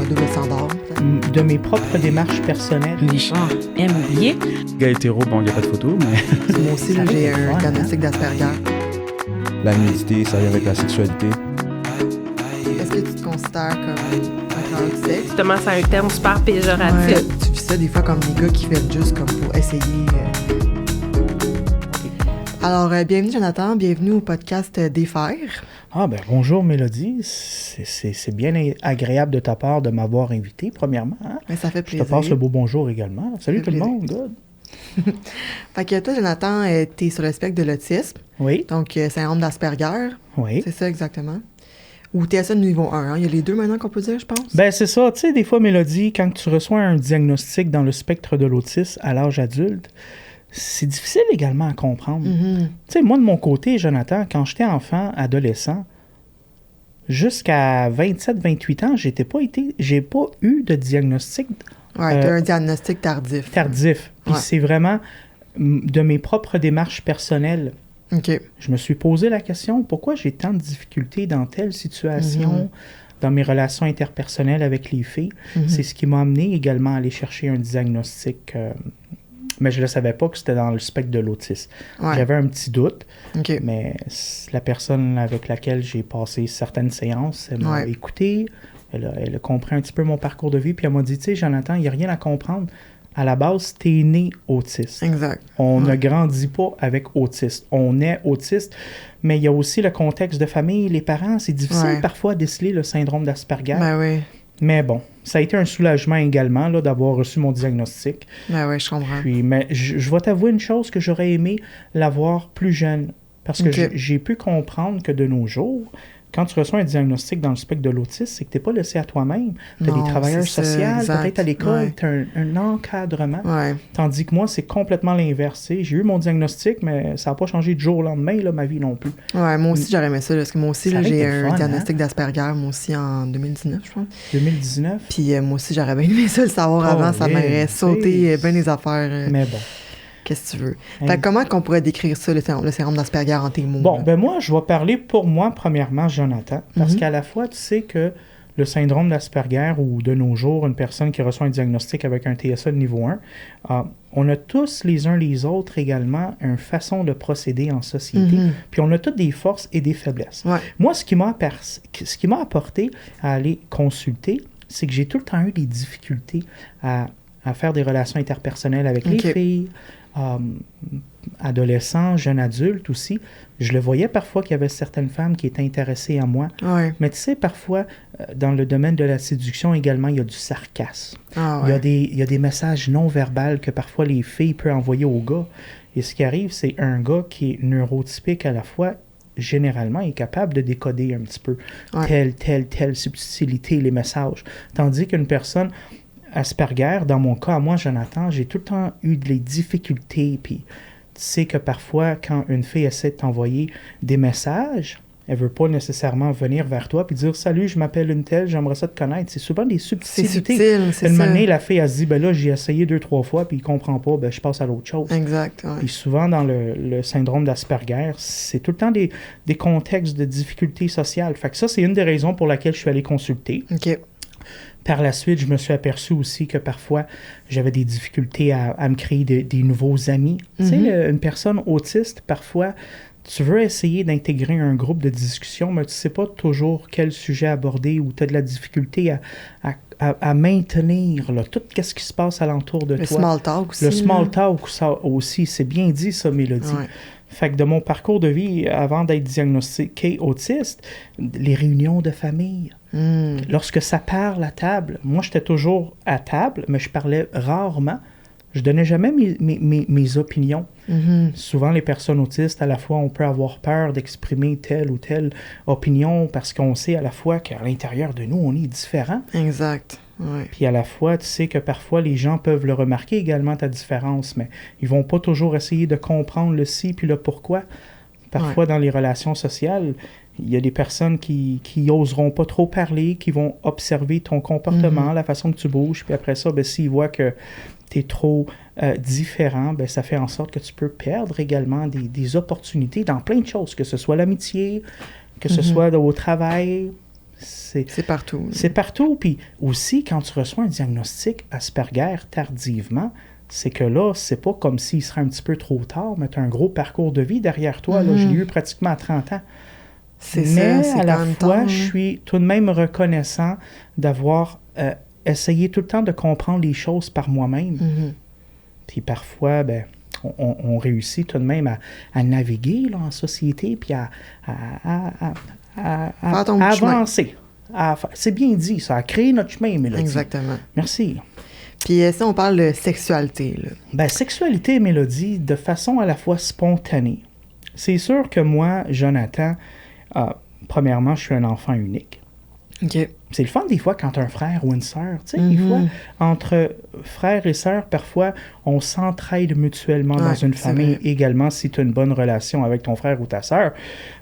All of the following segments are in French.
double standard. De mes propres démarches personnelles. Les gens aiment oublier. Gars hétéro, bon, il n'y a pas de photo, mais... Moi aussi, là, j'ai un diagnostic d'Asperger. La nudité, ça vient avec la sexualité. Est-ce que tu te considères comme un travailleur du sexe? Justement, c'est un terme super péjoratif. Ouais. Tu vis ça des fois comme des gars qui font juste comme pour essayer. Alors, bienvenue Jonathan, bienvenue au podcast Défaire. Ah ben bonjour Mélodie, c'est bien agréable de ta part de m'avoir invité, premièrement. Hein? Mais ça fait Je plaisir. te passe le beau bonjour également. Salut tout le plaisir. monde, good. Fait que toi, Jonathan, t'es sur le spectre de l'autisme, Oui, donc syndrome d'Asperger, oui. c'est ça exactement. Ou TSA de niveau 1, hein? Il y a les deux maintenant qu'on peut dire, je pense. Ben c'est ça, tu sais, des fois Mélodie, quand tu reçois un diagnostic dans le spectre de l'autisme à l'âge adulte, c'est difficile également à comprendre. Mhm. Tu sais, moi de mon côté, Jonathan, quand j'étais enfant, adolescent, jusqu'à 27-28 ans, j'ai pas eu de diagnostic Ouais, t'as un diagnostic tardif. tardif. Puis Ouais. c'est vraiment de mes propres démarches personnelles. OK. Je me suis posé la question, pourquoi j'ai tant de difficultés dans telle situation, dans mes relations interpersonnelles avec les filles. Mhm. C'est ce qui m'a amené également à aller chercher un diagnostic, mais je ne savais pas que c'était dans le spectre de l'autisme. Ouais. J'avais un petit doute, OK. mais la personne avec laquelle j'ai passé certaines séances, elle m'a Ouais. écouté, elle a compris un petit peu mon parcours de vie, puis elle m'a dit, tu sais, Jonathan, il n'y a rien à comprendre. À la base, t'es né autiste. Exact. On Ouais. ne grandit pas avec autiste. On est autiste, mais il y a aussi le contexte de famille, les parents. C'est difficile Ouais. parfois à déceler le syndrome d'Asperger. Ben oui. Mais bon, ça a été un soulagement également là, d'avoir reçu mon diagnostic. Ben oui, je comprends. Puis, mais je vais t'avouer une chose que j'aurais aimé l'avoir plus jeune. Parce que Ok. j'ai pu comprendre que de nos jours, quand tu reçois un diagnostic dans le spectre de l'autisme, c'est que tu n'es pas laissé à toi-même. Tu as Non, des travailleurs c'est ça, sociaux, exact. peut-être à l'école, Ouais. tu as un encadrement. Ouais. Tandis que moi, c'est complètement l'inverse. Tu sais. J'ai eu mon diagnostic, mais ça n'a pas changé du jour au lendemain, là, ma vie non plus. Ouais, moi aussi, j'aurais aimé ça, parce que moi aussi, Ça là, aurait j'ai été un fun, diagnostic d'Asperger, moi aussi, en 2019, je pense. 2019. Puis moi aussi, j'aurais bien aimé ça le savoir Oh, avant, ça oui, m'aurait sauté oui. bien des affaires. Mais bon. Qu'est-ce que tu veux? Hey. Fait que comment qu'on pourrait décrire ça, le syndrome d'Asperger en tes mots? Bon, là? ben moi, je vais parler pour moi, premièrement, Jonathan, parce Mhm. qu'à la fois, tu sais que le syndrome d'Asperger, ou de nos jours, une personne qui reçoit un diagnostic avec un TSA de niveau 1, on a tous les uns les autres également une façon de procéder en société, Mhm. puis on a toutes des forces et des faiblesses. Ouais. Moi, ce qui m'a apporté à aller consulter, c'est que j'ai tout le temps eu des difficultés à faire des relations interpersonnelles avec les Ok. filles, adolescents, jeunes adultes aussi. Je le voyais parfois qu'il y avait certaines femmes qui étaient intéressées à moi. Ouais. Mais tu sais, parfois, dans le domaine de la séduction également, il y a du sarcasme. Ah Il y a ouais. il y a des messages non verbaux que parfois les filles peuvent envoyer aux gars. Et ce qui arrive, c'est un gars qui est neurotypique à la fois, généralement, est capable de décoder un petit peu Ouais. telle subtilité, les messages. Tandis qu'une personne Asperger, dans mon cas, moi, Jonathan, j'ai tout le temps eu des difficultés. Puis tu sais que parfois, quand une fille essaie de t'envoyer des messages, elle veut pas nécessairement venir vers toi puis dire « Salut, je m'appelle une telle, j'aimerais ça te connaître ». C'est souvent des C'est subtilités. subtil, c'est Une ça. année, la fille, elle se dit « Ben là, j'ai essayé 2-3 fois, puis il comprend pas, ben je passe à l'autre chose ». Exact, ouais. Puis souvent, dans le syndrome d'Asperger, c'est tout le temps des contextes de difficultés sociales. Fait que ça, c'est une des raisons pour laquelle je suis allé consulter. OK. Par la suite, je me suis aperçu aussi que parfois, j'avais des difficultés à me créer des nouveaux amis. Tu sais, une personne autiste, parfois, tu veux essayer d'intégrer un groupe de discussion, mais tu ne sais pas toujours quel sujet aborder ou tu as de la difficulté à maintenir là, tout ce qui se passe alentour de Le toi. small talk aussi. Le small là. talk ça aussi, c'est bien dit ça, Mélodie. Ouais. Fait que de mon parcours de vie, avant d'être diagnostiqué autiste, les réunions de famille, Hmm. lorsque ça parle à table, moi j'étais toujours à table, mais je parlais rarement. Je donnais jamais mes opinions. Mhm. Souvent, les personnes autistes, à la fois, on peut avoir peur d'exprimer telle ou telle opinion parce qu'on sait à la fois qu'à l'intérieur de nous, on est différent. Exact. Ouais. Puis à la fois, tu sais que parfois, les gens peuvent le remarquer également, ta différence, mais ils vont pas toujours essayer de comprendre le si puis le pourquoi. Parfois, dans les relations sociales, il y a des personnes qui oseront pas trop parler, qui vont observer ton comportement, la façon que tu bouges, puis après ça, ben, s'ils voient que tu es trop différent, ben, ça fait en sorte que tu peux perdre également des opportunités dans plein de choses, que ce soit l'amitié, que ce soit au travail. C'est partout. C'est partout. Puis aussi, quand tu reçois un diagnostic Asperger tardivement, c'est que là, c'est pas comme s'il serait un petit peu trop tard, mais tu as un gros parcours de vie derrière toi. Là, je l'ai eu pratiquement à 30 ans. Mais à la fois, je suis tout de même reconnaissant d'avoir essayé tout le temps de comprendre les choses par moi-même. Puis parfois, on réussit tout de même à naviguer là, en société, puis à avancer. C'est bien dit, ça a créé notre chemin, Mélodie. Exactement. Merci. Puis si on parle de sexualité, là. Sexualité et Mélodie, de façon à la fois spontanée. C'est sûr que moi, Jonathan, premièrement, je suis un enfant unique. OK. C'est le fun des fois quand tu as un frère ou une sœur. Tu sais, des fois, entre frères et sœurs, parfois, on s'entraide mutuellement dans une famille également si tu as une bonne relation avec ton frère ou ta sœur.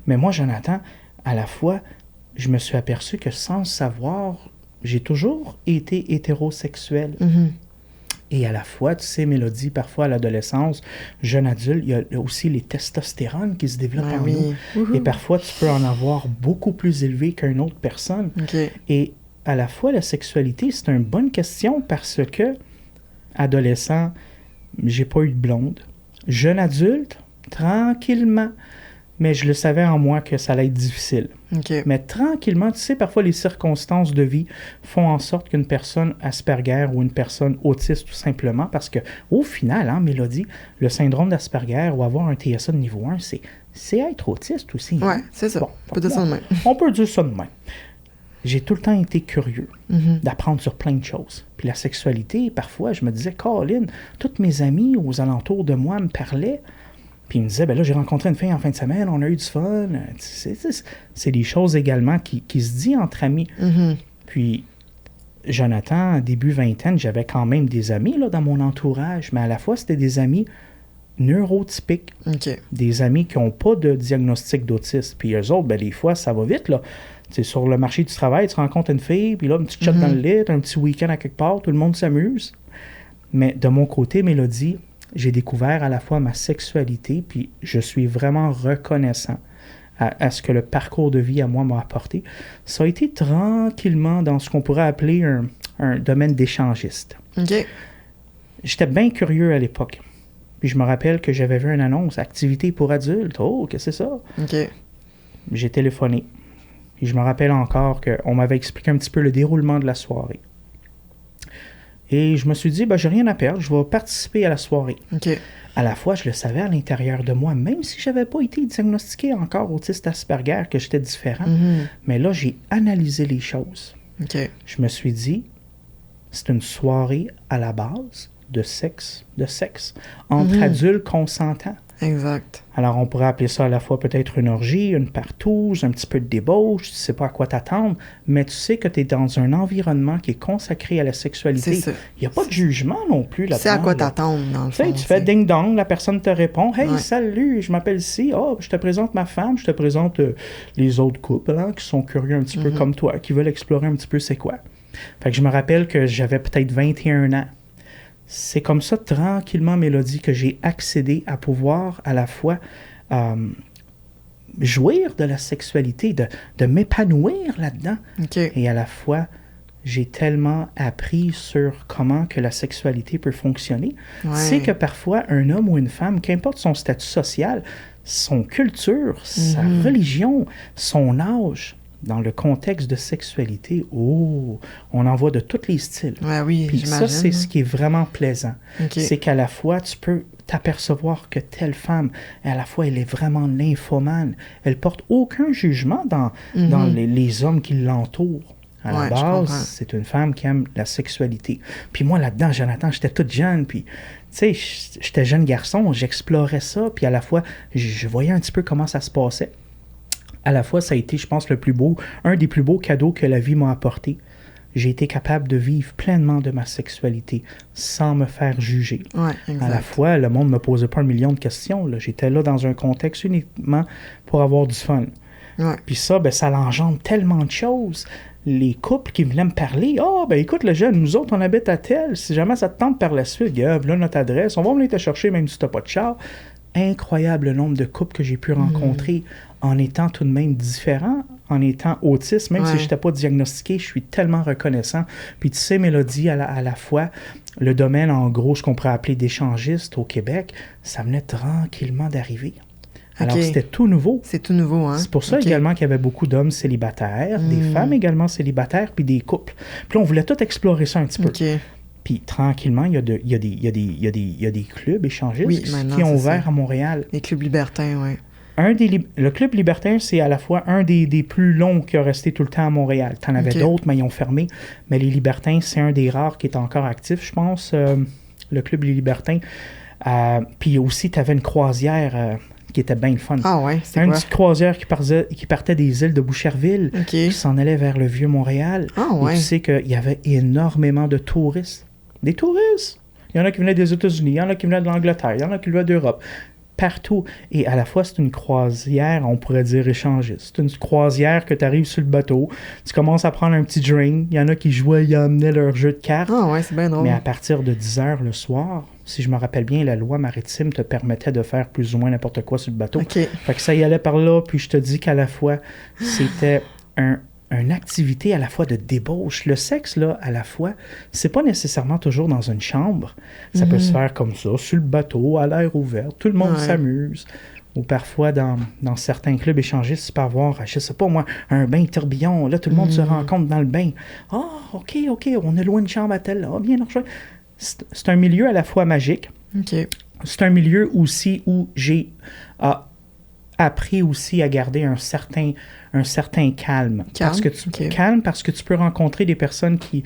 Mais moi, Jonathan, à la fois, je me suis aperçu que sans le savoir, j'ai toujours été hétérosexuel. Et à la fois, tu sais, Mélodie, parfois à l'adolescence, jeune adulte, il y a aussi les testostérones qui se développent en nous. Et parfois, tu peux en avoir beaucoup plus élevé qu'une autre personne. Et à la fois, la sexualité, c'est une bonne question parce que, adolescent, j'ai pas eu de blonde. Jeune adulte, tranquillement, mais je le savais en moi que ça allait être difficile. Mais tranquillement, tu sais, parfois les circonstances de vie font en sorte qu'une personne Asperger ou une personne autiste tout simplement, parce que au final, Mélodie, le syndrome d'Asperger ou avoir un TSA de niveau 1, c'est être autiste aussi. Ouais, c'est ça. On peut dire ça de même. On peut dire ça de même. J'ai tout le temps été curieux d'apprendre sur plein de choses. Puis la sexualité, parfois, je me disais, Colin, toutes mes amies aux alentours de moi me parlaient. Puis il me disait, là, j'ai rencontré une fille en fin de semaine, on a eu du fun. C'est des choses également qui se disent entre amis. Puis, Jonathan, début vingtaine, j'avais quand même des amis là, dans mon entourage, mais à la fois, c'était des amis neurotypiques. Des amis qui n'ont pas de diagnostic d'autisme. Puis eux autres, des fois, ça va vite, là. T'sais, sur le marché du travail, tu rencontres une fille, puis là, une petite chat dans le lit, un petit week-end à quelque part, tout le monde s'amuse. Mais de mon côté, Mélodie, j'ai découvert à la fois ma sexualité, puis je suis vraiment reconnaissant à ce que le parcours de vie à moi m'a apporté. Ça a été tranquillement dans ce qu'on pourrait appeler un domaine d'échangiste. J'étais bien curieux à l'époque. Puis je me rappelle que j'avais vu une annonce, activité pour adultes. Oh, qu'est-ce que c'est ça? J'ai téléphoné. Puis je me rappelle encore qu'on m'avait expliqué un petit peu le déroulement de la soirée. Et je me suis dit, j'ai rien à perdre, je vais participer à la soirée. À la fois, je le savais à l'intérieur de moi, même si je n'avais pas été diagnostiqué encore autiste Asperger, que j'étais différent. Mais là, j'ai analysé les choses. Je me suis dit, c'est une soirée à la base de sexe entre adultes consentants. Exact. Alors, on pourrait appeler ça à la fois peut-être une orgie, une partouze, un petit peu de débauche, tu ne sais pas à quoi t'attendre, mais tu sais que tu es dans un environnement qui est consacré à la sexualité. Il n'y a pas de jugement non plus là-dedans. C'est à quoi t'attendre, dans le fond. Tu fais ding-dong, la personne te répond « Hey, salut, je m'appelle ci, je te présente ma femme, je te présente les autres couples qui sont curieux un petit peu comme toi, qui veulent explorer un petit peu c'est quoi. » Fait que je me rappelle que j'avais peut-être 21 ans. C'est comme ça, tranquillement, Mélodie, que j'ai accédé à pouvoir à la fois jouir de la sexualité, de m'épanouir là-dedans. Et à la fois, j'ai tellement appris sur comment que la sexualité peut fonctionner. C'est que parfois, un homme ou une femme, qu'importe son statut social, son culture, sa religion, son âge, dans le contexte de sexualité, on en voit de tous les styles. Puis ça, c'est ce qui est vraiment plaisant. C'est qu'à la fois, tu peux t'apercevoir que telle femme, à la fois, elle est vraiment nymphomane. Elle porte aucun jugement dans les hommes qui l'entourent. À la base, c'est une femme qui aime la sexualité. Puis moi, là-dedans, Jonathan, j'étais toute jeune, puis tu sais, j'étais jeune garçon, j'explorais ça, puis à la fois, je voyais un petit peu comment ça se passait. À la fois, ça a été, je pense, un des plus beaux cadeaux que la vie m'a apporté. J'ai été capable de vivre pleinement de ma sexualité sans me faire juger. À la fois, le monde ne me posait pas 1 million de questions. Là. J'étais là dans un contexte uniquement pour avoir du fun. Puis ça, ça l'engendre tellement de choses. Les couples qui venaient me parler, écoute, le jeune, nous autres, on habite à tel. Si jamais ça te tente par la suite, là, notre adresse, on va venir te chercher même si tu n'as pas de char. Incroyable le nombre de couples que j'ai pu rencontrer. en étant tout de même différent, en étant autiste, même si je n'étais pas diagnostiqué, je suis tellement reconnaissant. Puis tu sais, Mélodie, à la fois, le domaine, en gros, ce qu'on pourrait appeler d'échangiste au Québec, ça venait tranquillement d'arriver. Alors, c'était tout nouveau. C'est tout nouveau, hein? C'est pour ça également qu'il y avait beaucoup d'hommes célibataires, des femmes également célibataires, puis des couples. Puis là, on voulait tout explorer ça un petit peu. Puis tranquillement, il y a des clubs échangistes qui ont ouvert à Montréal. Les clubs libertins, oui. Le club libertin, c'est à la fois un des plus longs qui a resté tout le temps à Montréal. T'en avais d'autres, mais ils ont fermé. Mais les libertins, c'est un des rares qui est encore actif, je pense, le club Les Libertins. Puis aussi, tu avais une croisière qui était bien le fun. Ah ouais, c'est quoi? Une petite croisière qui partait des îles de Boucherville, qui s'en allait vers le Vieux-Montréal. Ah ouais. Et tu sais qu'il y avait énormément de touristes. Des touristes! Il y en a qui venaient des États-Unis, il y en a qui venaient de l'Angleterre, il y en a qui venaient d'Europe. Partout. Et à la fois, c'est une croisière, on pourrait dire échangiste. C'est une croisière que tu arrives sur le bateau, tu commences à prendre un petit drink, il y en a qui jouaient, ils amenaient leur jeu de cartes. Ah ouais, c'est bien drôle. Mais à partir de 10h le soir, si je me rappelle bien, la loi maritime te permettait de faire plus ou moins n'importe quoi sur le bateau. Fait que ça y allait par là, puis je te dis qu'à la fois, c'était une activité à la fois de débauche. Le sexe, là, à la fois, c'est pas nécessairement toujours dans une chambre. Ça peut se faire comme ça, sur le bateau, à l'air ouvert. Tout le monde s'amuse. Ou parfois, dans certains clubs échangistes, tu peux avoir, je sais pas moi, un bain tourbillon. Là, tout le monde se rencontre dans le bain. Ah, OK, on a loué une chambre à tel. Ah, bien, c'est un milieu à la fois magique. C'est un milieu aussi où j'ai appris aussi à garder un certain calme. Calme parce que tu peux rencontrer des personnes qui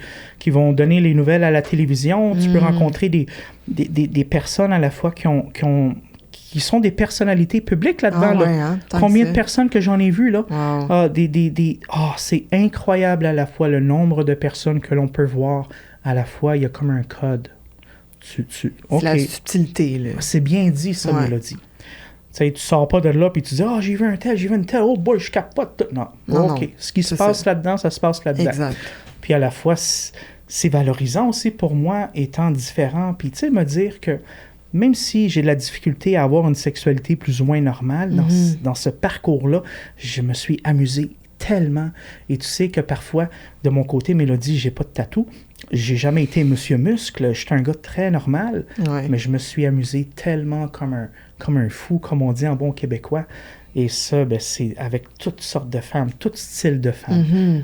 vont donner les nouvelles à la télévision. Tu peux rencontrer des personnes à la fois qui sont des personnalités publiques là-dedans. Combien de personnes que j'en ai vues, là? C'est incroyable à la fois le nombre de personnes que l'on peut voir. À la fois, il y a comme un code. C'est la subtilité, là. C'est bien dit, ça, Mélodie. Tu sors pas de là et tu dis « Ah, j'ai vu un tel, j'ai vu une telle, oh boy, je capote. » Non. Ce qui se passe là-dedans, ça se passe là-dedans. Exact. Puis à la fois, c'est valorisant aussi pour moi, étant différent. Puis tu sais, me dire que même si j'ai de la difficulté à avoir une sexualité plus ou moins normale, dans ce parcours-là, je me suis amusé tellement. Et tu sais que parfois, de mon côté, Mélodie, j'ai pas de tatou. J'ai jamais été Monsieur Muscle. Je suis un gars très normal. Mais je me suis amusé tellement comme un fou, comme on dit en bon québécois. Et ça, c'est avec toutes sortes de femmes, tout style de femmes.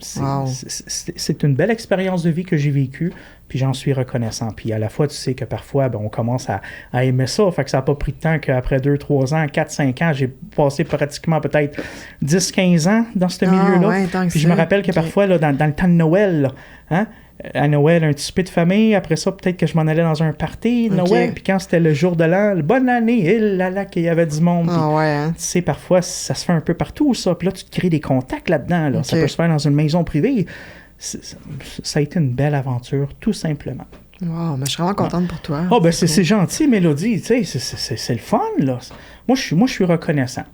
C'est une belle expérience de vie que j'ai vécue, puis j'en suis reconnaissant. Puis à la fois, tu sais que parfois, on commence à aimer ça. Fait que ça n'a pas pris de temps qu'après 2, 3 ans, 4, 5 ans, j'ai passé pratiquement peut-être 10, 15 ans dans ce milieu-là. Puis je me rappelle que parfois, là, dans le temps de Noël, à Noël, un petit souper de famille. Après ça, peut-être que je m'en allais dans un party de Noël. Puis quand c'était le jour de l'an, bonne année, qu'il y avait du monde. Tu sais, parfois, ça se fait un peu partout, ça. Puis là, tu te crées des contacts là-dedans. Là. Ça peut se faire dans une maison privée. Ça a été une belle aventure, tout simplement. Wow, mais je suis vraiment contente pour toi. C'est gentil, Mélodie. Tu sais, c'est le fun, là. Moi, je suis reconnaissant.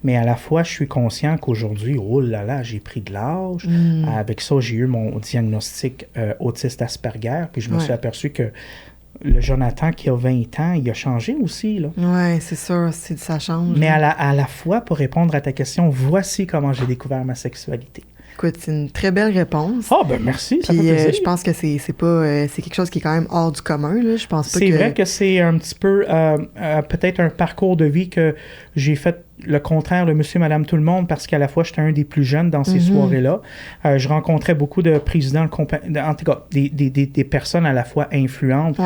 Mais à la fois, je suis conscient qu'aujourd'hui, oh là là, j'ai pris de l'âge. Avec ça, j'ai eu mon diagnostic autiste Asperger. Puis je me suis aperçu que le Jonathan qui a 20 ans, il a changé aussi. Oui, c'est sûr, ça change. Mais à la fois, pour répondre à ta question, voici comment j'ai découvert ma sexualité. Écoute, c'est une très belle réponse. Merci, ça fait plaisir. Je pense que c'est quelque chose qui est quand même hors du commun, là. Je pense pas c'est vrai que c'est un petit peu peut-être un parcours de vie que j'ai fait le contraire de monsieur, madame, tout le monde, parce qu'à la fois, j'étais un des plus jeunes dans ces soirées-là. Je rencontrais beaucoup de présidents, en tout cas, des personnes à la fois influentes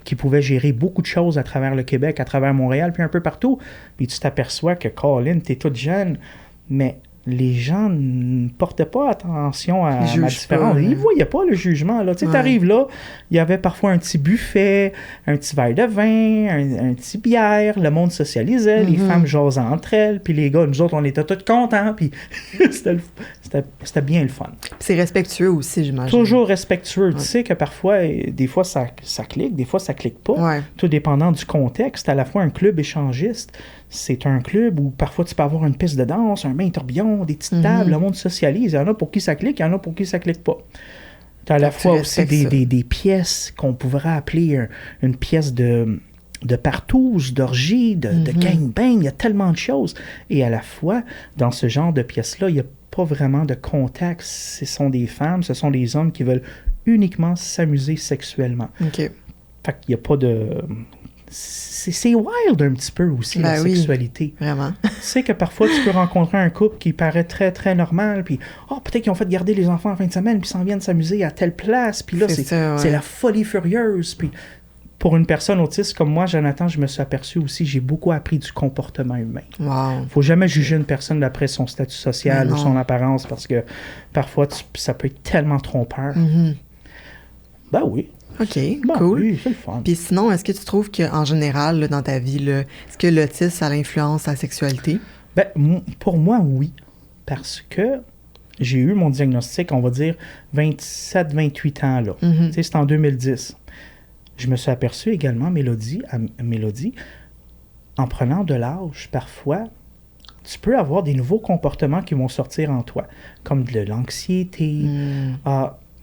qui pouvaient gérer beaucoup de choses à travers le Québec, à travers Montréal, puis un peu partout. Puis tu t'aperçois que, Colin, t'es toute jeune, mais les gens ne portaient pas attention à ma différence. Ils ne voyaient pas le jugement. Tu arrives là, il y avait parfois un petit buffet, un petit verre de vin, un petit bière, le monde socialisait, les femmes jasaient entre elles, puis les gars, nous autres, on était tous contents, puis c'était bien le fun. C'est respectueux aussi, j'imagine. Toujours respectueux. Tu sais que parfois, des fois, ça clique, des fois, ça clique pas. Tout dépendant du contexte. À la fois, un club échangiste, c'est un club où parfois tu peux avoir une piste de danse, un bain tourbillon, des petites tables, le monde socialise. Il y en a pour qui ça clique, il y en a pour qui ça clique pas. Tu as à la fois aussi des pièces qu'on pourrait appeler une pièce de de partous, d'orgies, de gangbang, il y a tellement de choses. Et à la fois, dans ce genre de pièces-là, il n'y a pas vraiment de contact. Ce sont des femmes, ce sont des hommes qui veulent uniquement s'amuser sexuellement. OK. Fait qu'il n'y a pas de... C'est wild un petit peu aussi, la sexualité. Vraiment. Tu sais que parfois, tu peux rencontrer un couple qui paraît très, très normal, puis peut-être qu'ils ont fait garder les enfants en fin de semaine, puis ils s'en viennent s'amuser à telle place, puis là, c'est la folie furieuse, puis... Pour une personne autiste comme moi, Jonathan, je me suis aperçu aussi, j'ai beaucoup appris du comportement humain. Wow. Faut jamais juger une personne d'après son statut social ou son apparence, parce que parfois, ça peut être tellement trompeur. Ben oui. OK, cool. Oui, c'est le fun. Puis sinon, est-ce que tu trouves qu'en général, là, dans ta vie, là, est-ce que l'autisme, ça influence ta sexualité? Ben, pour moi, oui. Parce que j'ai eu mon diagnostic, on va dire, 27-28 ans, là. Tu sais, c'est en 2010. Je me suis aperçu également, Mélodie, en prenant de l'âge, parfois, tu peux avoir des nouveaux comportements qui vont sortir en toi, comme de l'anxiété.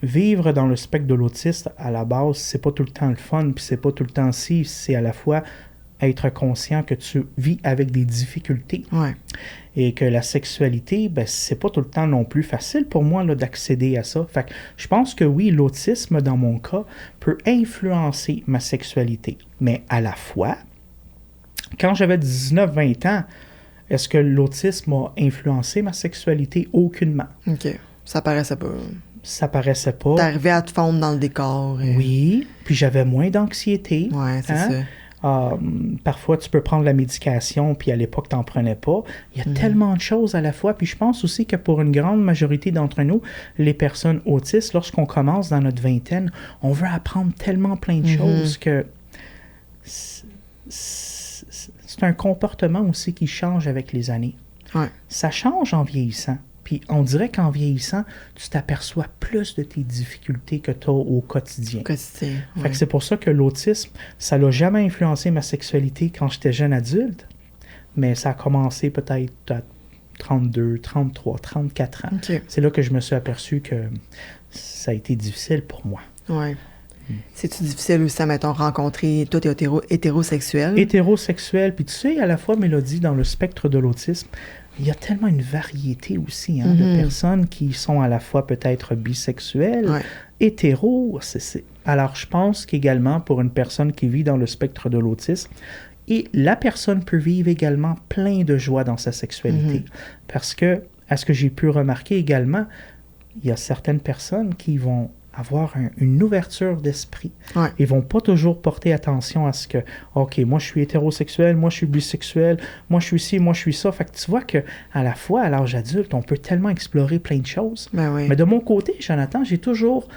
Vivre dans le spectre de l'autiste, à la base, c'est pas tout le temps le fun, puis c'est pas tout le temps c'est à la fois être conscient que tu vis avec des difficultés. Ouais. Et que la sexualité, ben, c'est pas tout le temps non plus facile pour moi là, d'accéder à ça. Fait que je pense que oui, l'autisme, dans mon cas, peut influencer ma sexualité. Mais à la fois, quand j'avais 19-20 ans, est-ce que l'autisme a influencé ma sexualité? Aucunement. OK. Ça paraissait pas. Ça paraissait pas. T'arrivais à te fondre dans le décor. Oui, puis j'avais moins d'anxiété. Ouais, c'est ça. Parfois, tu peux prendre la médication, puis à l'époque, tu n'en prenais pas. Il y a tellement de choses à la fois. Puis je pense aussi que pour une grande majorité d'entre nous, les personnes autistes, lorsqu'on commence dans notre vingtaine, on veut apprendre tellement plein de choses que c'est un comportement aussi qui change avec les années. Ouais. Ça change en vieillissant. Puis on dirait qu'en vieillissant, tu t'aperçois plus de tes difficultés que tu as au quotidien. Fait que c'est pour ça que l'autisme, ça n'a jamais influencé ma sexualité quand j'étais jeune adulte, mais ça a commencé peut-être à 32, 33, 34 ans. Okay. C'est là que je me suis aperçu que ça a été difficile pour moi. Ouais. C'est-tu difficile aussi, mettons, rencontrer... Toi, t'es hétérosexuel? Hétérosexuel, puis tu sais, à la fois, Mélodie, dans le spectre de l'autisme, il y a tellement une variété aussi de personnes qui sont à la fois peut-être bisexuelles, hétéros. Alors, je pense qu'également, pour une personne qui vit dans le spectre de l'autisme, et la personne peut vivre également plein de joie dans sa sexualité. Parce que, à ce que j'ai pu remarquer également, il y a certaines personnes qui vont avoir une ouverture d'esprit. Ouais. Ils vont pas toujours porter attention à ce que, OK, moi je suis hétérosexuel, moi je suis bisexuel, moi je suis ci, moi je suis ça. Fait que tu vois qu'à la fois, à l'âge adulte, on peut tellement explorer plein de choses. Ben oui. Mais de mon côté, Jonathan, j'ai toujours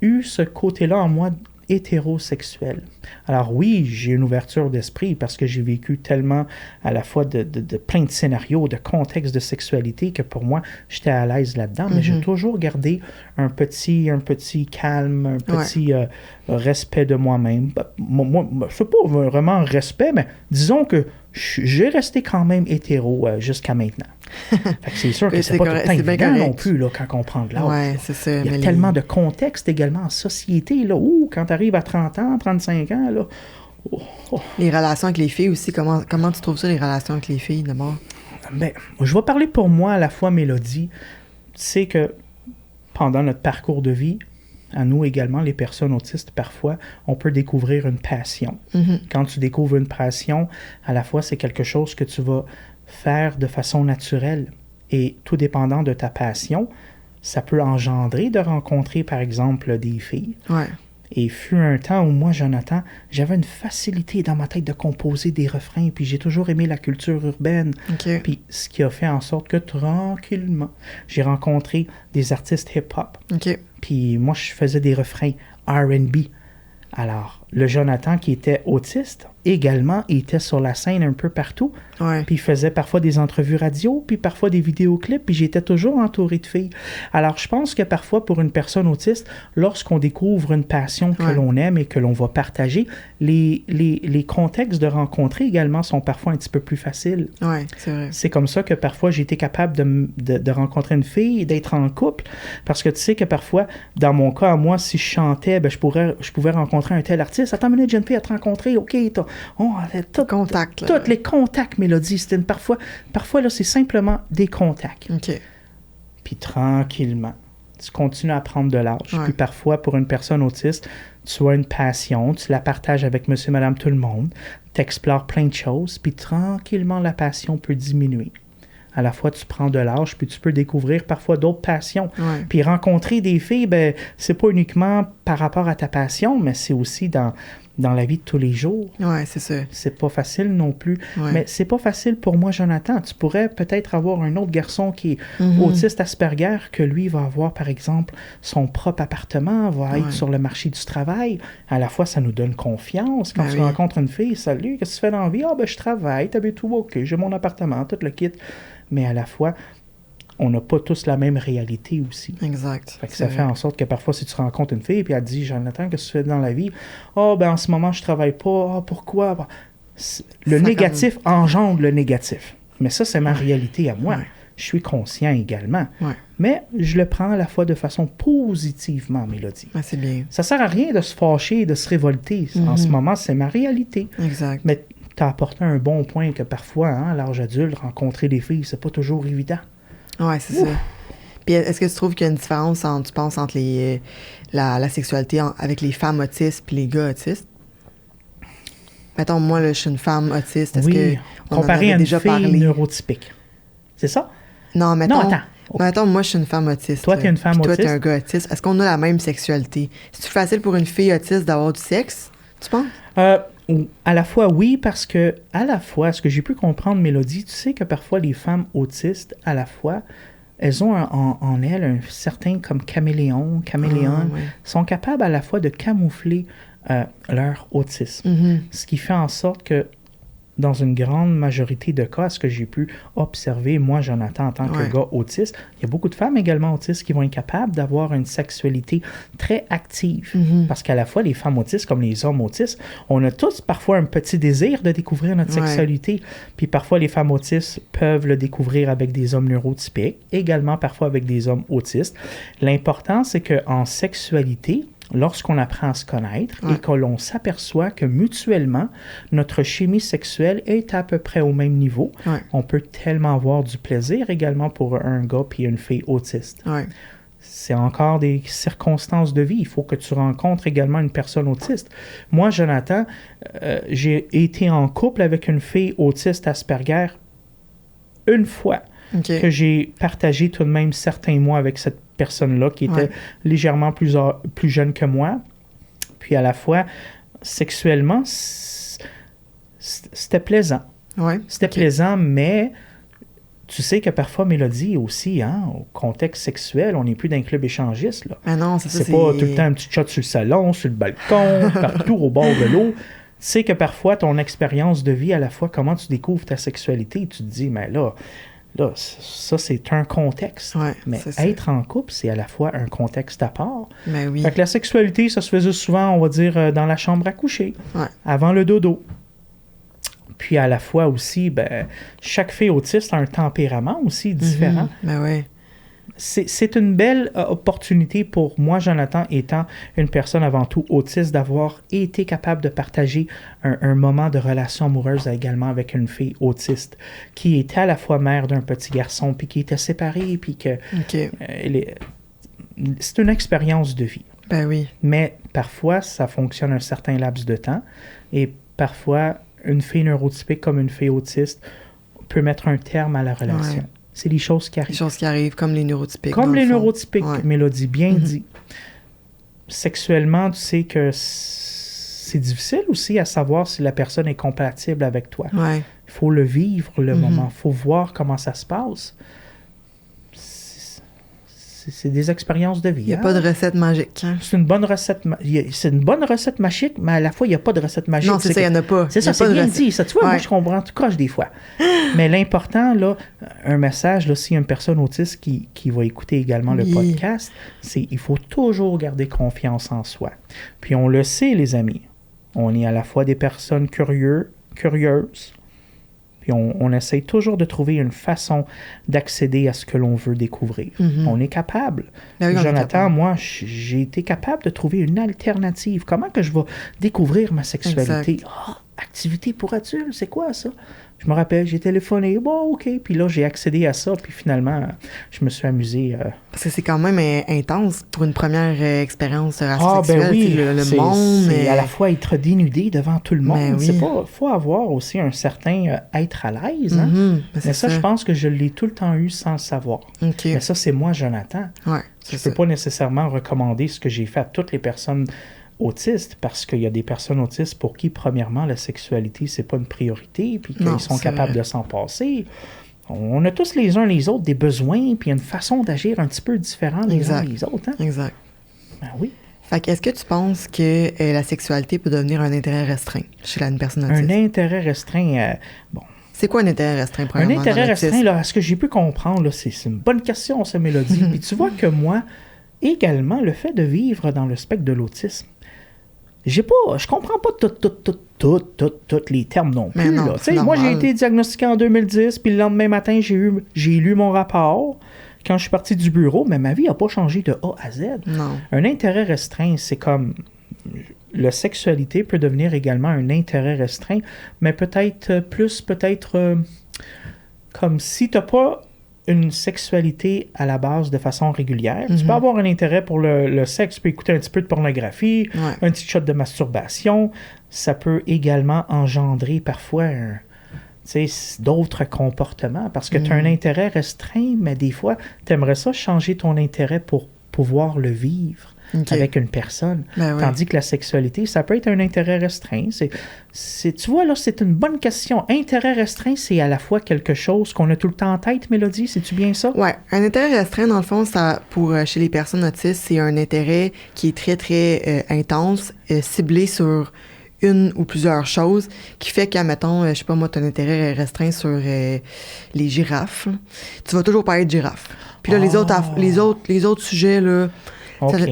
eu ce côté-là en moi hétérosexuel. Alors oui, j'ai une ouverture d'esprit parce que j'ai vécu tellement à la fois de plein de scénarios, de contextes de sexualité que pour moi, j'étais à l'aise là-dedans, mais j'ai toujours gardé un petit calme, un petit respect de moi-même. Moi, c'est pas vraiment un respect, mais disons que j'ai resté quand même hétéro jusqu'à maintenant. Fait que c'est sûr que c'est pas tout le temps évident non plus là, quand on prend de l'âge. Ouais, c'est ça. Il y a tellement de contexte également en société. Là, quand tu arrives à 30 ans, 35 ans, là, Les relations avec les filles aussi, comment tu trouves ça, les relations avec les filles, d'abord? Ben, je vais parler pour moi à la fois, Mélodie. Tu sais que pendant notre parcours de vie, à nous également, les personnes autistes, parfois, on peut découvrir une passion. Quand tu découvres une passion, à la fois, c'est quelque chose que tu vas faire de façon naturelle. Et tout dépendant de ta passion, ça peut engendrer de rencontrer, par exemple, des filles. Ouais. Et fut un temps où moi, Jonathan, j'avais une facilité dans ma tête de composer des refrains, puis j'ai toujours aimé la culture urbaine. Okay. Puis ce qui a fait en sorte que tranquillement, j'ai rencontré des artistes hip-hop. Okay. Puis moi, je faisais des refrains R&B. Alors, le Jonathan qui était autiste, également, il était sur la scène un peu partout. Ouais. Puis il faisait parfois des entrevues radio, puis parfois des vidéoclips, puis j'étais toujours entouré de filles. Alors, je pense que parfois, pour une personne autiste, lorsqu'on découvre une passion que l'on aime et que l'on va partager, les contextes de rencontrer également sont parfois un petit peu plus faciles. Ouais, c'est vrai. C'est comme ça que parfois, j'ai été capable de rencontrer une fille et d'être en couple. Parce que tu sais que parfois, dans mon cas, moi, si je chantais, ben, je pouvais rencontrer un tel artiste. Attends une minute, jeune fille à te rencontrer. OK, On avait Contact, là. tous les contacts, Mélodie. Parfois là, c'est simplement des contacts. OK. Puis tranquillement, tu continues à prendre de l'âge. Ouais. Puis parfois, pour une personne autiste, tu as une passion, tu la partages avec monsieur, madame, tout le monde, tu explores plein de choses, puis tranquillement, la passion peut diminuer. À la fois, tu prends de l'âge, puis tu peux découvrir parfois d'autres passions. Ouais. Puis rencontrer des filles, ben, c'est pas uniquement par rapport à ta passion, mais c'est aussi dans la vie de tous les jours. Ouais, c'est ça. C'est pas facile non plus. Ouais. Mais c'est pas facile pour moi, Jonathan. Tu pourrais peut-être avoir un autre garçon qui est autiste Asperger, que lui va avoir, par exemple, son propre appartement, va être sur le marché du travail. À la fois, ça nous donne confiance. Quand tu rencontres une fille, salut, qu'est-ce que tu fais dans la vie? Ah, ben, je travaille, t'habites où? OK, j'ai mon appartement, tout le kit. Mais à la fois, on n'a pas tous la même réalité aussi. Exact. Fait que ça fait en sorte que parfois, si tu rencontres une fille et elle te dit « Jonathan, qu'est-ce que tu fais dans la vie? »« Ah, ben en ce moment, je travaille pas. Ah, pourquoi? » Le négatif engendre le négatif. Mais ça, c'est ma réalité à moi. Ouais. Je suis conscient également. Ouais. Mais je le prends à la fois de façon positivement, Mélodie. Ouais, c'est bien. Ça sert à rien de se fâcher, de se révolter. En ce moment, c'est ma réalité. Exact. Mais tu as apporté un bon point que parfois, à l'âge adulte, rencontrer des filles, c'est pas toujours évident. Ouais, c'est ça. Puis est-ce que tu trouves qu'il y a une différence, tu penses, entre la sexualité avec les femmes autistes et les gars autistes? Mettons, moi, là, je suis une femme autiste. Est-ce que on comparé à une déjà fille parlé? Neurotypique. C'est ça? Non, mettons, Non, attends. mettons, moi, je suis une femme autiste. Toi, t'es une femme puis autiste? Toi, t'es un gars autiste. Est-ce qu'on a la même sexualité? C'est-tu facile pour une fille autiste d'avoir du sexe, tu penses? À la fois, oui, parce que, à la fois, ce que j'ai pu comprendre, Mélodie, tu sais que parfois, les femmes autistes, à la fois, elles ont en elles un certain comme caméléon, sont capables à la fois de camoufler leur autisme. Ce qui fait en sorte que, dans une grande majorité de cas, ce que j'ai pu observer, moi, Jonathan, en tant que gars autiste, il y a beaucoup de femmes également autistes qui vont être capables d'avoir une sexualité très active. Parce qu'à la fois, les femmes autistes, comme les hommes autistes, on a tous parfois un petit désir de découvrir notre sexualité. Puis parfois, les femmes autistes peuvent le découvrir avec des hommes neurotypiques, également parfois avec des hommes autistes. L'important, c'est qu'en sexualité, lorsqu'on apprend à se connaître et que l'on s'aperçoit que mutuellement, notre chimie sexuelle est à peu près au même niveau, on peut tellement avoir du plaisir également pour un gars et une fille autiste. C'est encore des circonstances de vie. Il faut que tu rencontres également une personne autiste. Moi, Jonathan, j'ai été en couple avec une fille autiste Asperger une fois. Que j'ai partagé tout de même certains mois avec cette personne-là qui était légèrement plus jeune que moi. Puis à la fois, sexuellement, c'était plaisant. C'était plaisant, mais tu sais que parfois, Mélodie aussi, au contexte sexuel, on n'est plus dans un club échangiste. Là. Ah non, c'est pas tout le temps un petit chat sur le salon, sur le balcon, partout au bord de l'eau. Tu sais que parfois, ton expérience de vie, à la fois, comment tu découvres ta sexualité, tu te dis, mais là, ça, c'est un contexte. Mais être en couple, c'est à la fois un contexte à part. Mais oui. Fait que la sexualité, ça se faisait souvent, on va dire, dans la chambre à coucher, avant le dodo. Puis à la fois aussi, ben, chaque fille autiste a un tempérament aussi différent. C'est une belle opportunité pour moi, Jonathan, étant une personne avant tout autiste, d'avoir été capable de partager un moment de relation amoureuse également avec une fille autiste qui était à la fois mère d'un petit garçon, puis qui était séparée, puis que c'est une expérience de vie. Ben oui. Mais parfois, ça fonctionne un certain laps de temps, et parfois, une fille neurotypique comme une fille autiste peut mettre un terme à la relation. C'est les choses qui arrivent. Les choses qui arrivent, comme les neurotypiques. Comme les neurotypiques, Mélodie, bien dit. Sexuellement, tu sais que c'est difficile aussi à savoir si la personne est compatible avec toi. Il faut le vivre, le moment. Il faut voir comment ça se passe. C'est des expériences de vie. Il n'y a pas de recette magique. C'est une bonne recette. C'est une bonne recette magique, mais à la fois, il n'y a pas de recette magique. Non, c'est ça, il n'y en a pas. C'est ça, c'est bien dit. Ça, tu vois, moi, je comprends tout croche des fois. Mais l'important, là, un message, là, s'il y a une personne autiste qui va écouter également le podcast, c'est il faut toujours garder confiance en soi. Puis on le sait, les amis. On est à la fois des personnes curieuses, puis on essaye toujours de trouver une façon d'accéder à ce que l'on veut découvrir. On est capable. Jonathan, moi, j'ai été capable de trouver une alternative. Comment que je vais découvrir ma sexualité? activité pour adultes, c'est quoi ça? Je me rappelle, j'ai téléphoné, bon, OK. Puis là, j'ai accédé à ça, puis finalement, je me suis amusé. Parce que c'est quand même intense pour une première expérience Ah, sexuelle. ben oui, le monde. C'est à la fois être dénudé devant tout le monde. Ben oui. C'est pas, faut avoir aussi un certain être à l'aise. Hein? Mais ça, je pense que je l'ai tout le temps eu sans le savoir. OK. Mais ça, c'est moi, Jonathan. Ouais, Je peux pas nécessairement recommander ce que j'ai fait à toutes les personnes autistes, parce qu'il y a des personnes autistes pour qui, premièrement, la sexualité, c'est pas une priorité, puis qu'ils sont capables de s'en passer. On a tous les uns les autres des besoins, puis il y a une façon d'agir un petit peu différente les uns les autres. Hein? Exact. Ben oui. Fait que est-ce que tu penses que la sexualité peut devenir un intérêt restreint chez une personne autiste? Un intérêt restreint, bon. C'est quoi un intérêt restreint, Un intérêt restreint, là, à ce que j'ai pu comprendre, là, c'est une bonne question, cette Mélodie. Puis tu vois que moi, également, le fait de vivre dans le spectre de l'autisme, je comprends pas tous les termes non plus. Non, là. Moi, j'ai été diagnostiqué en 2010, puis le lendemain matin, j'ai lu mon rapport quand je suis parti du bureau, mais ma vie n'a pas changé de A à Z. Non. Un intérêt restreint, c'est comme... La sexualité peut devenir également un intérêt restreint, mais peut-être comme si tu n'as pas une sexualité à la base de façon régulière. Tu peux avoir un intérêt pour le sexe, tu peux écouter un petit peu de pornographie, un petit shot de masturbation. Ça peut également engendrer parfois d'autres comportements parce que tu as un intérêt restreint, mais des fois, tu aimerais ça changer ton intérêt pour pouvoir le vivre. Avec une personne. Tandis que la sexualité, ça peut être un intérêt restreint. Tu vois, là, c'est une bonne question. Intérêt restreint, c'est à la fois quelque chose qu'on a tout le temps en tête, Mélodie, c'est-tu bien ça? Oui. Un intérêt restreint, dans le fond, chez les personnes autistes, c'est un intérêt qui est très, très intense, ciblé sur une ou plusieurs choses, qui fait qu'admettons, je sais pas moi, ton intérêt est restreint sur les girafes. Tu vas toujours parler de girafes. Puis là, les autres sujets, là,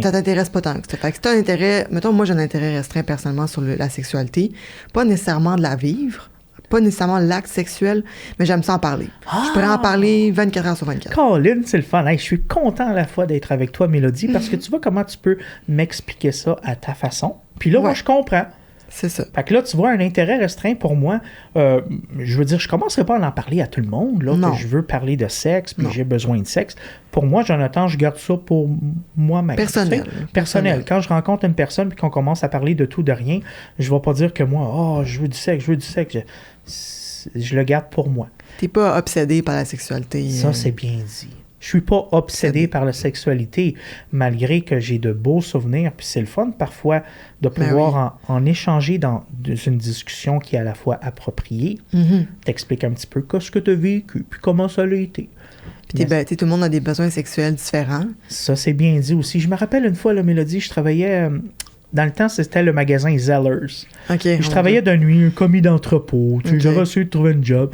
ça t'intéresse pas tant que ça. Fait que si t'as un intérêt, mettons, moi j'ai un intérêt restreint personnellement sur la sexualité, pas nécessairement de la vivre, pas nécessairement l'acte sexuel, mais j'aime ça en parler. Je pourrais en parler 24 heures sur 24. Colin, c'est le fun. Hey, je suis content à la fois d'être avec toi, Mélodie, parce que tu vois comment tu peux m'expliquer ça à ta façon. Puis là, moi, je comprends. C'est ça. Fait que là, tu vois, un intérêt restreint pour moi, je veux dire, je commencerai pas à en parler à tout le monde, là, que je veux parler de sexe, puis j'ai besoin de sexe. Pour moi, Jonathan, je garde ça pour moi-même. Personnel. Quand je rencontre une personne puis qu'on commence à parler de tout, de rien, je vais pas dire que moi, je veux du sexe. Je le garde pour moi. T'es pas obsédé par la sexualité. Ça, c'est bien dit. Je suis pas obsédé par la sexualité, malgré que j'ai de beaux souvenirs. Puis c'est le fun parfois de pouvoir en échanger dans une discussion qui est à la fois appropriée. T'expliques un petit peu ce que tu as vécu, puis comment ça a été. Puis tout le monde a des besoins sexuels différents. Ça, c'est bien dit aussi. Je me rappelle une fois, la Mélodie, je travaillais... dans le temps, c'était le magasin Zellers. Je travaillais de nuit, un commis d'entrepôt. J'avais essayé de trouver un job.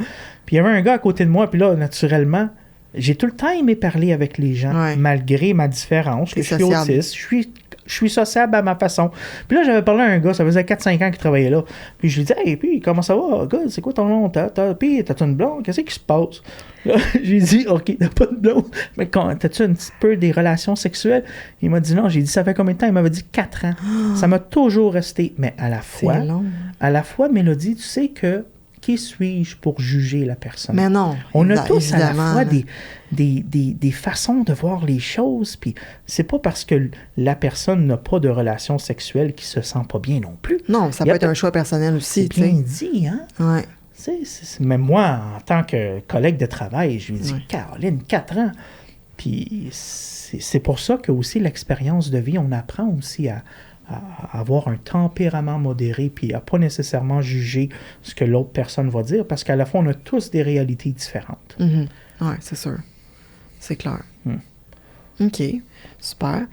Puis il y avait un gars à côté de moi, puis là, naturellement... J'ai tout le temps aimé parler avec les gens, malgré ma différence. Je suis autiste, je suis sociable à ma façon. Puis là, j'avais parlé à un gars, ça faisait 4-5 ans qu'il travaillait là. Puis je lui disais, hey, puis comment ça va, gars, c'est quoi ton nom? Puis t'as-tu une blonde? Qu'est-ce qui se passe? Là, j'ai dit, OK, t'as pas de blonde, mais t'as-tu un petit peu des relations sexuelles? Il m'a dit non. J'ai dit, ça fait combien de temps? Il m'avait dit 4 ans. Ça m'a toujours resté. Mais à la fois, Mélodie, tu sais que qui suis-je pour juger la personne? Mais non. On a tous à la fois des façons de voir les choses, puis c'est pas parce que la personne n'a pas de relation sexuelle qu'il se sent pas bien non plus. Non, ça peut être un choix personnel aussi. C'est bien dit, hein? Ouais. Même moi, en tant que collègue de travail, je lui dis, Caroline, 4 ans. Puis c'est pour ça que aussi l'expérience de vie, on apprend aussi à avoir un tempérament modéré, puis à pas nécessairement juger ce que l'autre personne va dire, parce qu'à la fois, on a tous des réalités différentes. Oui, c'est sûr. C'est clair. OK, super.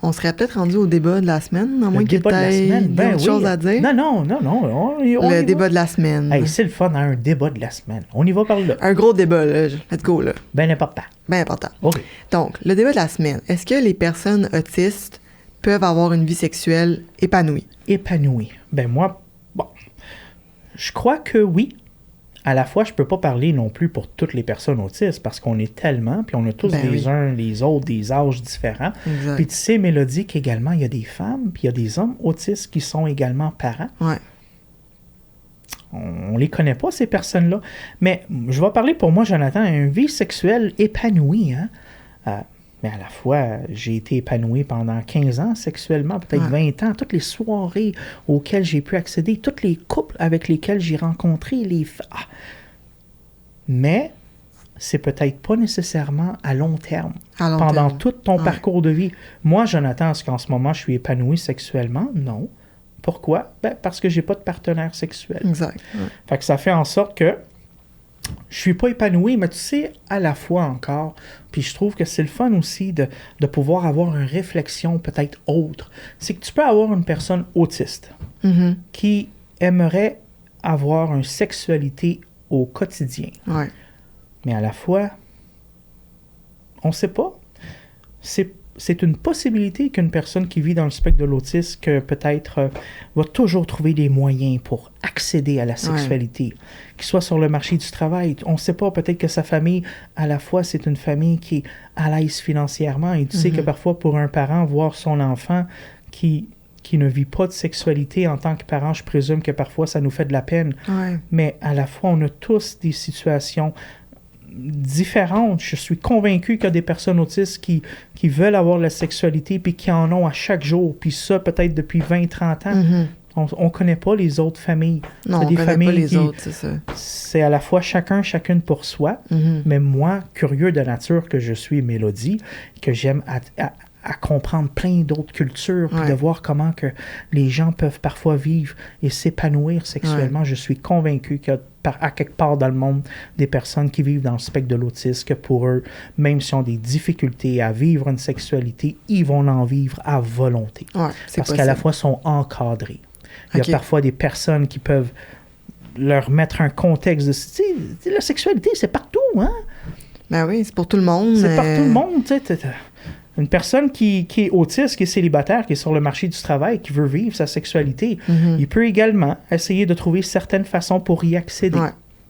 On serait peut-être rendu au débat de la semaine, à moins que tu aies d'autres choses à dire. Non. Le débat de la semaine. Hey, c'est le fun, un débat de la semaine. On y va par là. Un gros débat, là. Let's go, là. Bien important. OK. Donc, le débat de la semaine. Est-ce que les personnes autistes peuvent avoir une vie sexuelle épanouie? Ben moi, je crois que oui. À la fois, je peux pas parler non plus pour toutes les personnes autistes parce qu'on est tellement, puis on a tous uns les autres des âges différents. Exact. Puis tu sais, Mélodie, qu'également, il y a des femmes, puis il y a des hommes autistes qui sont également parents. Ouais. On les connaît pas, ces personnes-là. Mais je vais parler pour moi, Jonathan, une vie sexuelle épanouie. Hein? Mais à la fois, j'ai été épanoui pendant 15 ans sexuellement, peut-être 20 ans. Toutes les soirées auxquelles j'ai pu accéder, tous les couples avec lesquels j'ai rencontré Mais c'est peut-être pas nécessairement à long terme. Pendant tout ton parcours de vie. Moi, Jonathan, est-ce qu'en ce moment, je suis épanoui sexuellement? Non. Pourquoi? Parce que j'ai pas de partenaire sexuel. Exact. Ouais. Fait que ça fait en sorte que je suis pas épanoui, mais tu sais, à la fois encore, puis je trouve que c'est le fun aussi de pouvoir avoir une réflexion peut-être autre. C'est que tu peux avoir une personne autiste qui aimerait avoir une sexualité au quotidien. Ouais. Mais à la fois, on ne sait pas. C'est une possibilité qu'une personne qui vit dans le spectre de l'autisme que peut-être va toujours trouver des moyens pour accéder à la sexualité, qu'il soit sur le marché du travail. On ne sait pas, peut-être que sa famille, à la fois, c'est une famille qui est à l'aise financièrement. Et tu sais que parfois, pour un parent, voir son enfant qui ne vit pas de sexualité en tant que parent, je présume que parfois, ça nous fait de la peine. Ouais. Mais à la fois, on a tous des situations différentes. Je suis convaincu qu'il y a des personnes autistes qui veulent avoir la sexualité puis qui en ont à chaque jour. Puis ça, peut-être depuis 20-30 ans. On ne connaît pas les autres familles. Non, on ne connaît pas les autres, c'est ça. C'est à la fois chacune pour soi. Mais moi, curieux de nature que je suis, Mélodie, que j'aime à comprendre plein d'autres cultures, puis de voir comment que les gens peuvent parfois vivre et s'épanouir sexuellement. Je suis convaincu qu'il y a à quelque part dans le monde des personnes qui vivent dans le spectre de l'autisme, que pour eux, même s'ils ont des difficultés à vivre une sexualité, ils vont en vivre à volonté. Parce qu'à la fois, ils sont encadrés. Il y a parfois des personnes qui peuvent leur mettre un contexte de... La sexualité, c'est partout, hein? Ben oui, c'est pour tout le monde. C'est pour tout le monde, tu sais. Une personne qui est autiste, qui est célibataire, qui est sur le marché du travail, qui veut vivre sa sexualité, il peut également essayer de trouver certaines façons pour y accéder.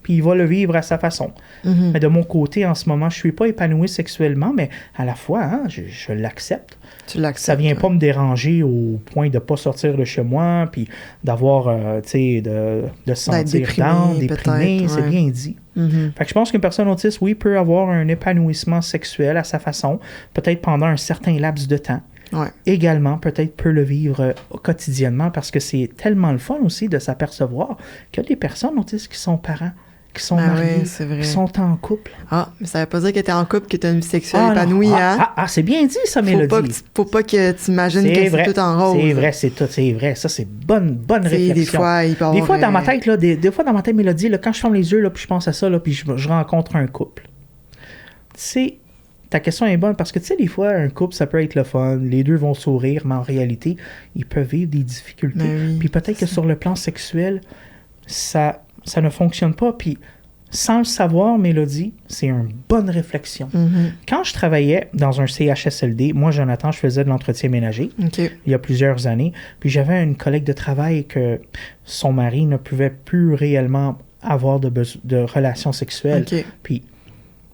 Puis il va le vivre à sa façon. Mais de mon côté, en ce moment, je ne suis pas épanoui sexuellement, mais à la fois, je l'accepte. Tu l'acceptes. Ça ne vient pas me déranger au point de ne pas sortir de chez moi, puis d'avoir, tu sais, de se sentir déprimé, c'est bien dit. Fait que je pense qu'une personne autiste, oui, peut avoir un épanouissement sexuel à sa façon, peut-être pendant un certain laps de temps. Également, peut-être peut le vivre quotidiennement, parce que c'est tellement le fun aussi de s'apercevoir qu'il y a des personnes autistes qui sont parents, qui sont mariés, qui sont en couple. Mais ça veut pas dire que tu es en couple, que tu as une vie sexuelle épanouie, hein? C'est bien dit, ça, Mélodie. Faut pas que tu imagines que c'est tout en rose. C'est vrai. Ça, c'est bonne réflexion. Des fois, il peut avoir... Des fois, dans ma tête, là, des fois, dans ma tête, Mélodie, là, quand je ferme les yeux, là, puis je pense à ça, là, puis je rencontre un couple. Tu sais, ta question est bonne, parce que, tu sais, des fois, un couple, ça peut être le fun, les deux vont sourire, mais en réalité, ils peuvent vivre des difficultés. Puis peut-être que sur le plan sexuel, ça ne fonctionne pas. Puis sans le savoir, Mélodie, c'est une bonne réflexion. Quand je travaillais dans un CHSLD, moi, Jonathan, je faisais de l'entretien ménager il y a plusieurs années. Puis j'avais une collègue de travail que son mari ne pouvait plus réellement avoir de relations sexuelles. Puis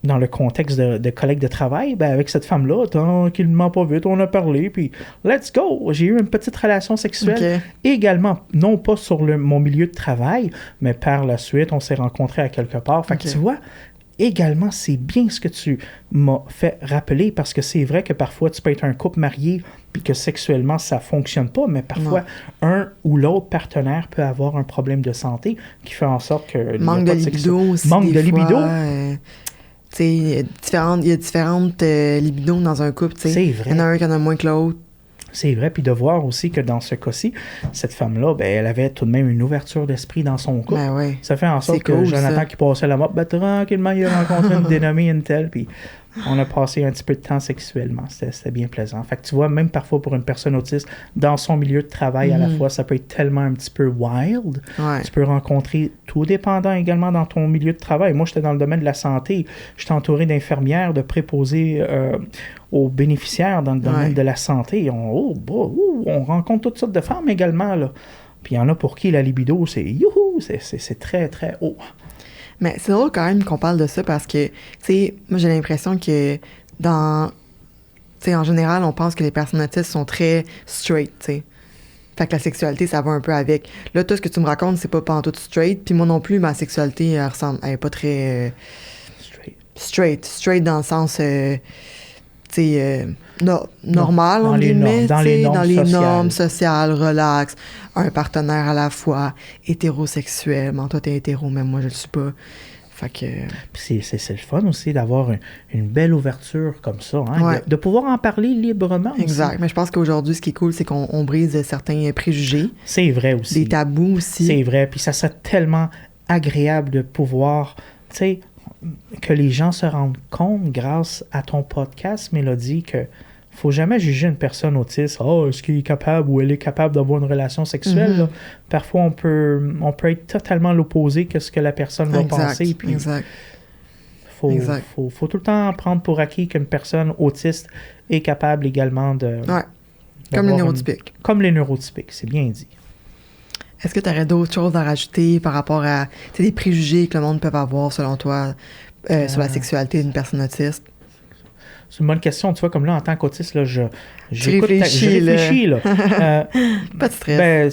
dans le contexte de collègues de travail, avec cette femme-là, tranquillement pas vite, on a parlé, puis let's go! J'ai eu une petite relation sexuelle. Également, non pas sur mon milieu de travail, mais par la suite, on s'est rencontrés à quelque part. Fait que tu vois, également, c'est bien ce que tu m'as fait rappeler, parce que c'est vrai que parfois, tu peux être un couple marié, puis que sexuellement, ça fonctionne pas, mais parfois, un ou l'autre partenaire peut avoir un problème de santé qui fait en sorte que... Manque de libido aussi. Manque de libido. Il y a différentes libidos dans un couple. C'est vrai. Il y en a un qui en a moins que l'autre. C'est vrai. Puis de voir aussi que dans ce cas-ci, cette femme-là, elle avait tout de même une ouverture d'esprit dans son couple. Ça fait en sorte que Jonathan qui passait la mop, tranquillement, il a rencontré une dénommée, une telle, puis on a passé un petit peu de temps sexuellement. C'était bien plaisant. Fait que tu vois, même parfois pour une personne autiste, dans son milieu de travail, à la fois, ça peut être tellement un petit peu wild. Tu peux rencontrer tout dépendant également dans ton milieu de travail. Moi, j'étais dans le domaine de la santé. J'étais entouré d'infirmières, de préposés aux bénéficiaires dans le domaine de la santé. On rencontre toutes sortes de femmes également, là. Puis il y en a pour qui la libido, c'est youhou, c'est très, très haut. Mais c'est drôle quand même qu'on parle de ça, parce que, tu sais, moi j'ai l'impression que en général, on pense que les personnes autistes sont très straight, tu sais. Fait que la sexualité, ça va un peu avec. Là, tout ce que tu me racontes, c'est pas pantoute straight. Puis moi non plus, ma sexualité, elle est pas très... Straight dans le sens... normal, dans entre les guillemets, normes, dans les sociales. normes sociales, relax, un partenaire à la fois, hétérosexuel. Bon, toi, t'es hétéro, mais moi, je le suis pas. Fait que... Puis c'est le fun aussi d'avoir une belle ouverture comme ça, hein, Ouais. de pouvoir en parler librement aussi. Exact. Mais je pense qu'aujourd'hui, ce qui est cool, c'est qu'on brise certains préjugés, C'est vrai aussi. des tabous aussi. C'est vrai. Puis ça serait tellement agréable de pouvoir, tu sais, que les gens se rendent compte grâce à ton podcast, Mélodie, que faut jamais juger une personne autiste. Oh, est-ce qu'il est capable ou elle est capable d'avoir une relation sexuelle? Là? Parfois, on peut être totalement l'opposé que ce que la personne va penser. Puis Exact. faut tout le temps prendre pour acquis qu'une personne autiste est capable également de... Ouais. Comme les neurotypiques. Comme les neurotypiques, c'est bien dit. Est-ce que tu aurais d'autres choses à rajouter par rapport à des préjugés que le monde peut avoir, selon toi, sur la sexualité d'une personne autiste? C'est une bonne question. Tu vois, comme là, en tant qu'autiste, là, je réfléchis, là. Pas de stress. Ben,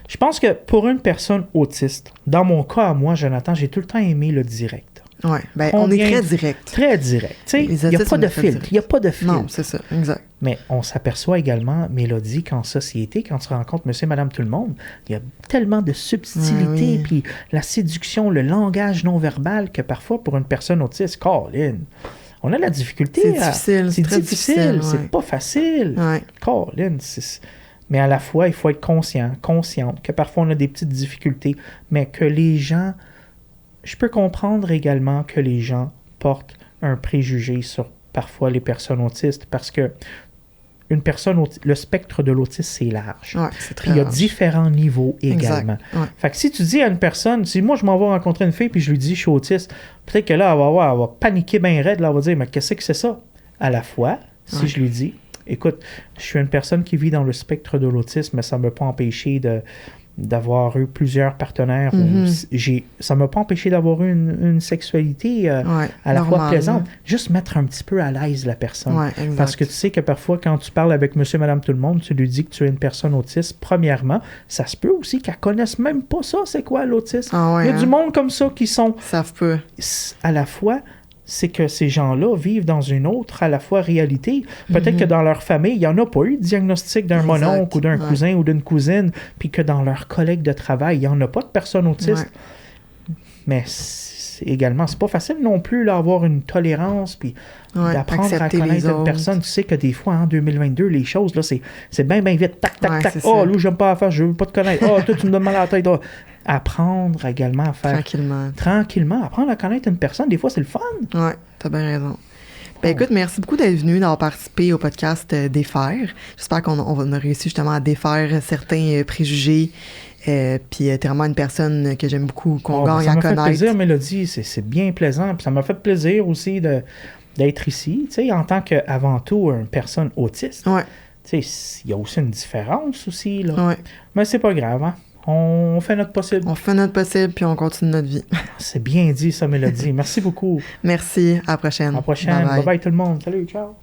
je pense que pour une personne autiste, dans mon cas à moi, Jonathan, j'ai tout le temps aimé le direct. Ouais, ben, on est Combien- très direct. Très direct. Tu sais, Les il n'y a autistes, pas on de est très filtre. direct. Il n'y a pas de filtre. Non, c'est ça, exact. Mais on s'aperçoit également, Mélodie, qu'en société, quand tu rencontres monsieur, madame, tout le monde, il y a tellement de subtilité, Ouais, oui. puis la séduction, le langage non-verbal, que parfois, pour une personne autiste, Colin, on a la difficulté. C'est difficile, C'est très difficile, difficile, ouais. c'est pas facile. Ouais. Colin, mais à la fois, il faut être consciente que parfois, on a des petites difficultés, mais que les gens... Je peux comprendre également que les gens portent un préjugé sur parfois les personnes autistes parce que le spectre de l'autisme, c'est large. Ouais, c'est très Puis il y a large. différents niveaux également. Exact. Ouais. Fait que si tu dis à une personne, si moi je m'en vais rencontrer une fille puis je lui dis je suis autiste, peut-être que là, elle va paniquer bien raide, là, elle va dire mais qu'est-ce que c'est ça? À la fois, si Ouais. je lui dis, écoute, je suis une personne qui vit dans le spectre de l'autisme, mais ça ne m'a pas empêché d'avoir eu plusieurs partenaires. Ça ne m'a pas empêché d'avoir eu une sexualité Ouais, à la fois normal, plaisante. là. Juste mettre un petit peu à l'aise la personne. Ouais, exact. Parce que tu sais que parfois, quand tu parles avec monsieur, madame, tout le monde, tu lui dis que tu es une personne autiste, premièrement, ça se peut aussi qu'elle ne connaisse même pas ça, c'est quoi l'autisme. Ah ouais, Il y a du hein? monde comme ça qui sont Ils savent pas. à la fois... c'est que ces gens-là vivent dans une autre, à la fois, réalité. Peut-être que dans leur famille, il n'y en a pas eu de diagnostic d'un Exact. mononcle ou d'un Ouais. cousin ou d'une cousine, puis que dans leurs collègues de travail, il n'y en a pas de personnes autistes. Ouais. Mais également, c'est pas facile non plus d'avoir une tolérance, puis Ouais, d'apprendre à accepter les connaître une autres. personne. Tu sais que des fois, en 2022, les choses, là, c'est bien, bien vite. Tac, tac, Ouais, tac. c'est Oh, ça. là, j'aime pas la faire, je veux pas te connaître. Oh, toi, tu me donnes mal à la tête. Oh. Apprendre également à faire tranquillement, apprendre à connaître une personne. Des fois, c'est le fun. Ouais, t'as bien raison. Ben écoute, merci beaucoup d'être venu, d'avoir participé au podcast Défaire. J'espère qu'on a réussi justement à défaire certains préjugés. Puis t'es vraiment une personne que j'aime beaucoup, qu'on gagne ça à m'a fait connaître. plaisir, Mélodie. C'est bien plaisant. Puis ça m'a fait plaisir aussi d'être ici, tu sais, en tant qu'avant tout une personne autiste. Ouais, Tu sais, il y a aussi une différence aussi, là. ouais. Mais c'est pas grave, hein. On fait notre possible. On fait notre possible, puis on continue notre vie. C'est bien dit, ça, Mélodie. Merci beaucoup. Merci, à la prochaine. À la prochaine. Bye bye. Bye bye tout le monde. Salut, ciao.